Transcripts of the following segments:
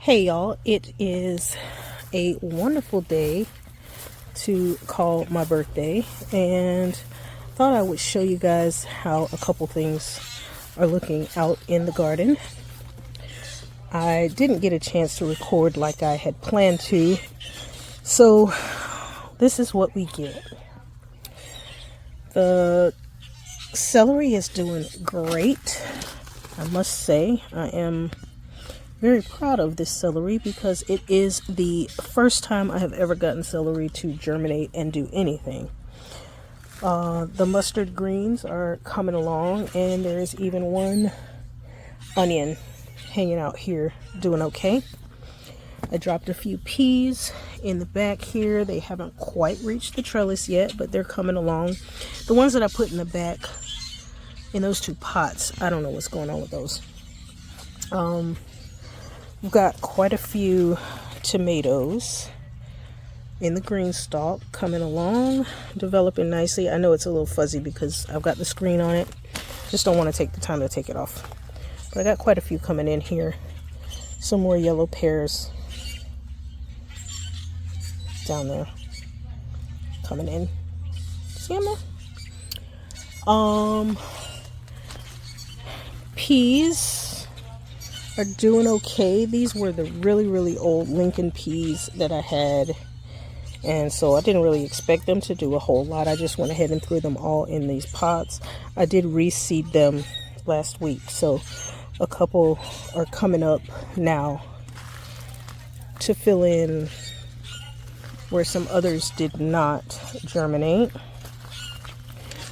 Hey y'all, it is a wonderful day to call my birthday, and thought I would show you guys how a couple things are looking out in the garden. I didn't get a chance to record like I had planned to, so this is what we get. The celery is doing great, I must say. I am very proud of this celery because it is the first time I have ever gotten celery to germinate and do anything. The mustard greens are coming along, and there's even one onion hanging out here doing okay. I dropped a few peas in the back here. They haven't quite reached the trellis yet, but they're coming along. The ones that I put in the back in those two pots, I don't know what's going on with those. We've got quite a few tomatoes in the green stalk coming along, developing nicely. I know it's a little fuzzy because I've got the screen on it. Just don't want to take the time to take it off. But I got quite a few coming in here. Some more yellow pears down there coming in. See them there? Peas are doing okay. These were the really old Lincoln peas that I had, and so I didn't really expect them to do a whole lot. I just went ahead and threw them all in these pots. I did reseed them last week, so a couple are coming up now to fill in where some others did not germinate.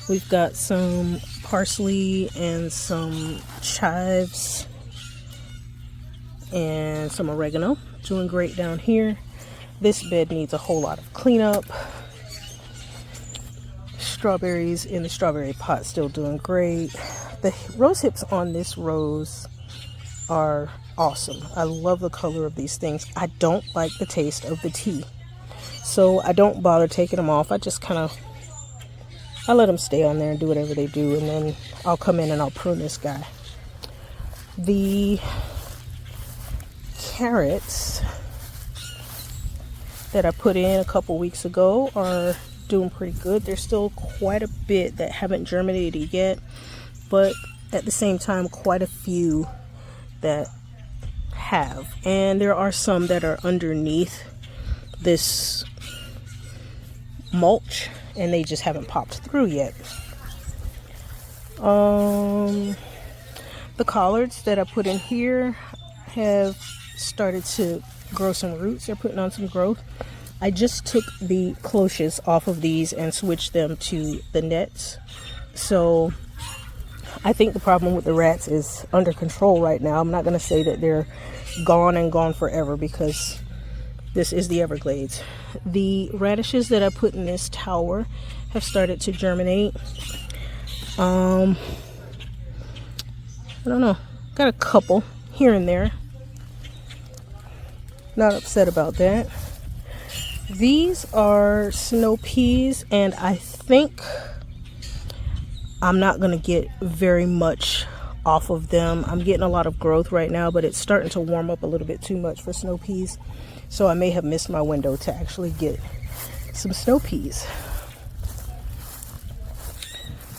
We've got some parsley and some chives and some oregano doing great down here. This bed needs a whole lot of cleanup. Strawberries in the strawberry pot still doing great. The rose hips on this rose are awesome. I love the color of these things. I don't like the taste of the tea, so I don't bother taking them off. I just I let them stay on there and do whatever they do, and then I'll come in and I'll prune this guy. The carrots that I put in a couple weeks ago are doing pretty good. There's still quite a bit that haven't germinated yet, but at the same time quite a few that have, and there are some that are underneath this mulch and they just haven't popped through yet. The collards that I put in here have started to grow some roots. They're putting on some growth. I just took the cloches off of these and switched them to the nets. So I think the problem with the rats is under control right now. I'm not going to say that they're gone forever because this is the Everglades. The radishes that I put in this tower have started to germinate. I don't know. Got a couple here and there. Not upset about that. These are snow peas, and I think I'm not going to get very much off of them. I'm getting a lot of growth right now, but it's starting to warm up a little bit too much for snow peas. So I may have missed my window to actually get some snow peas.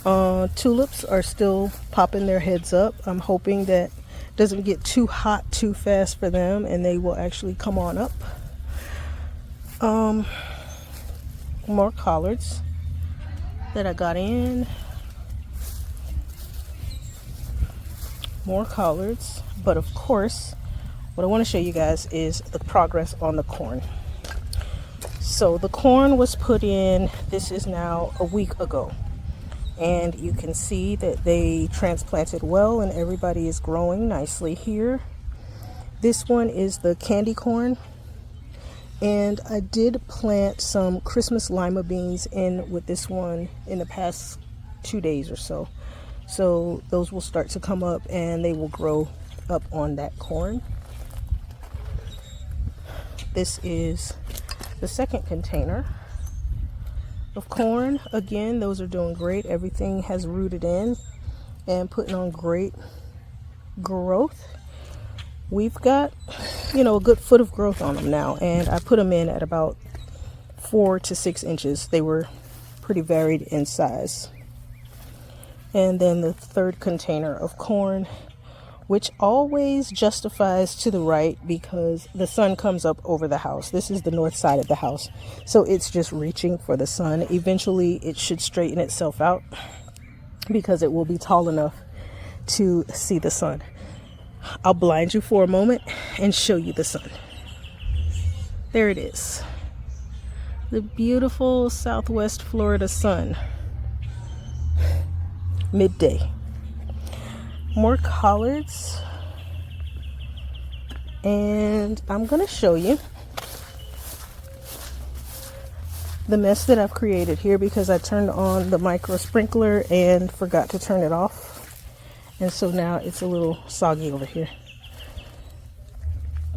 Tulips are still popping their heads up. I'm hoping that it doesn't get too hot too fast for them and they will actually come on up. More collards that I got in. More collards, but of course what I want to show you guys is the progress on the corn. So the corn was put in, this is now a week ago, and you can see that they transplanted well and everybody is growing nicely here. This one is the candy corn, and I did plant some Christmas lima beans in with this one in the past 2 days or so. So those will start to come up and they will grow up on that corn. This is the second container of corn. Again, those are doing great. Everything has rooted in and putting on great growth. we've got, you know, a good foot of growth on them now, and I put them in at about 4 to 6 inches. They were pretty varied in size. And then the third container of corn, which always justifies to the right because the sun comes up over the house. This is the north side of the house, so it's just reaching for the sun. Eventually it should straighten itself out because it will be tall enough to see the sun. I'll blind you for a moment and show you the sun. There it is, the beautiful Southwest Florida sun, midday. More collards, and I'm gonna show you the mess that I've created here because I turned on the micro sprinkler and forgot to turn it off, and so now it's a little soggy over here.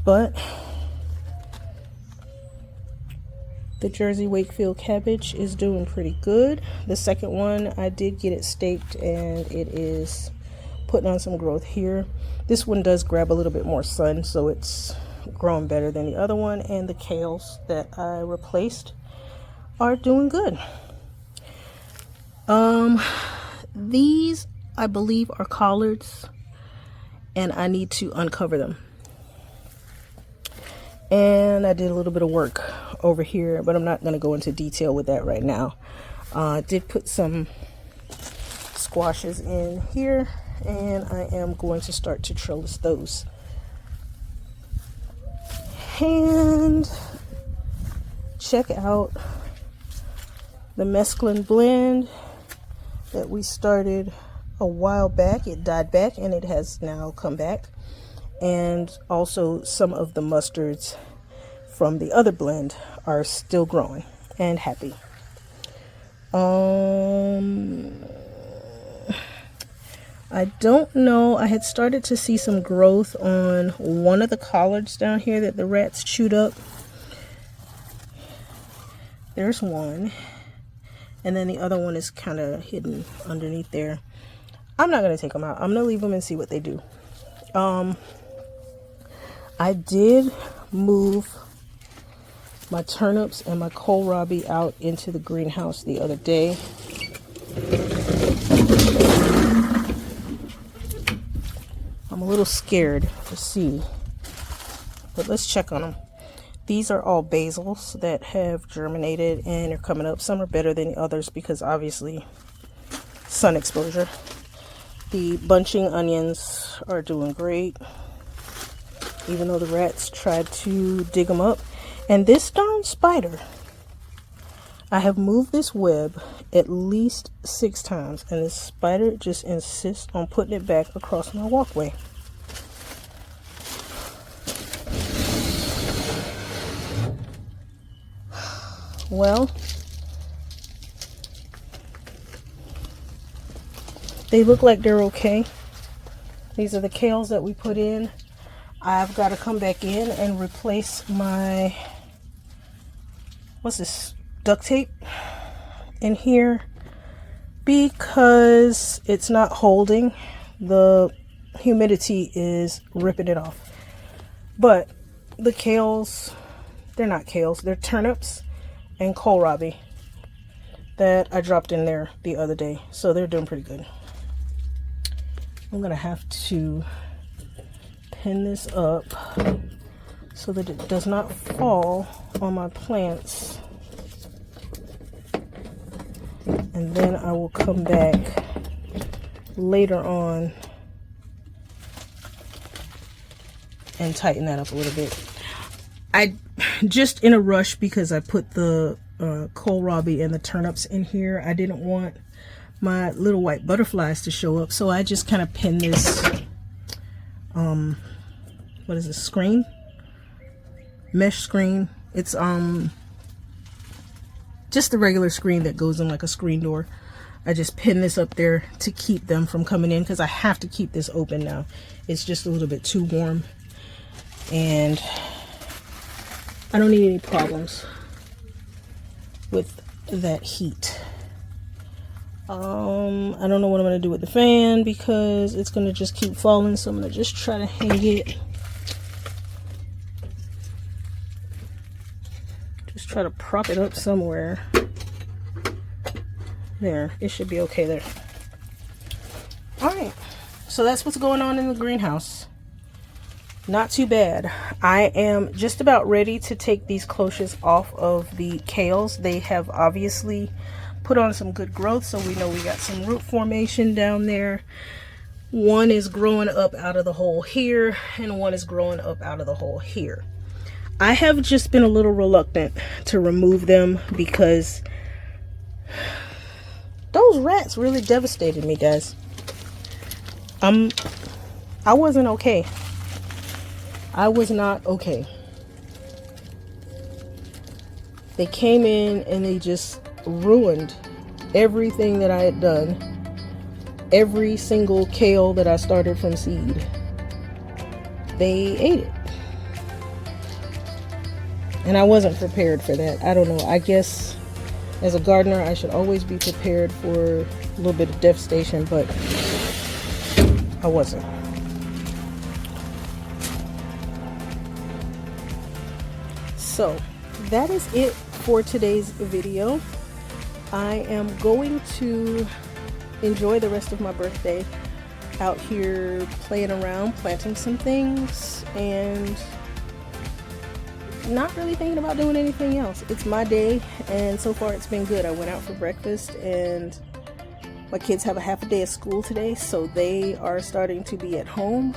But the Jersey Wakefield cabbage is doing pretty good. The second one, I did get it staked and it is putting on some growth here. This one does grab a little bit more sun, so it's growing better than the other one. And the kales that I replaced are doing good. These I believe are collards, and I need to uncover them. And I did a little bit of work over here, but I'm not going to go into detail with that right now. I did put some squashes in here, and I am going to start to trellis those. And check out the mesclun blend that we started a while back. It died back and it has now come back. And also some of the mustards from the other blend are still growing and happy. I don't know, I had started to see some growth on one of the collards down here that the rats chewed up. There's one, and then the other one is kind of hidden underneath there. I'm not going to take them out. I'm going to leave them and see what they do. I did move my turnips and my kohlrabi out into the greenhouse the other day. I'm a little scared to see, but let's check on them. These are all basils that have germinated and are coming up. Some are better than the others because obviously sun exposure. The bunching onions are doing great, even though the rats tried to dig them up. And this darn spider, I have moved this web at least 6 times, and this spider just insists on putting it back across my walkway. Well, they look like they're okay. These are the kales that we put in. I've got to come back in and replace my, what's this, duct tape in here because it's not holding. The humidity is ripping it off. But the kales, they're not kales, they're turnips and kohlrabi that I dropped in there the other day, so they're doing pretty good. I'm gonna have to pin this up so that it does not fall on my plants, and then I will come back later on and tighten that up a little bit. I just in a rush because I put the kohlrabi and the turnips in here. I didn't want my little white butterflies to show up, so I just kind of pinned this what is this, screen, mesh screen. It's just the regular screen that goes in like a screen door. I just pinned this up there to keep them from coming in because I have to keep this open now. It's just a little bit too warm and I don't need any problems with that heat. I don't know what I'm going to do with the fan because it's going to just keep falling, so I'm going to just try to hang it try to prop it up somewhere. There, it should be okay there. Alright, so that's what's going on in the greenhouse. Not too bad. I am just about ready to take these cloches off of the kales. They have obviously put on some good growth, so we know we got some root formation down there. One is growing up out of the hole here, and one is growing up out of the hole here. I have just been a little reluctant to remove them because those rats really devastated me, guys. I wasn't okay. I was not okay. They came in and they just ruined everything that I had done. Every single kale that I started from seed. They ate it. And I wasn't prepared for that. I don't know. I guess as a gardener, I should always be prepared for a little bit of devastation, but I wasn't. So that is it for today's video. I am going to enjoy the rest of my birthday out here playing around, planting some things, and not really thinking about doing anything else. It's my day, and so far it's been good. I went out for breakfast, and my kids have a half a day of school today, so they are starting to be at home.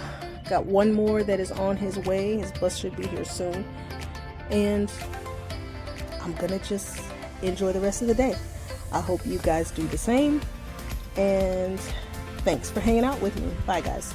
Got one more that is on his way. His bus should be here soon, and I'm gonna just enjoy the rest of the day. I hope you guys do the same, and thanks for hanging out with me. Bye, guys.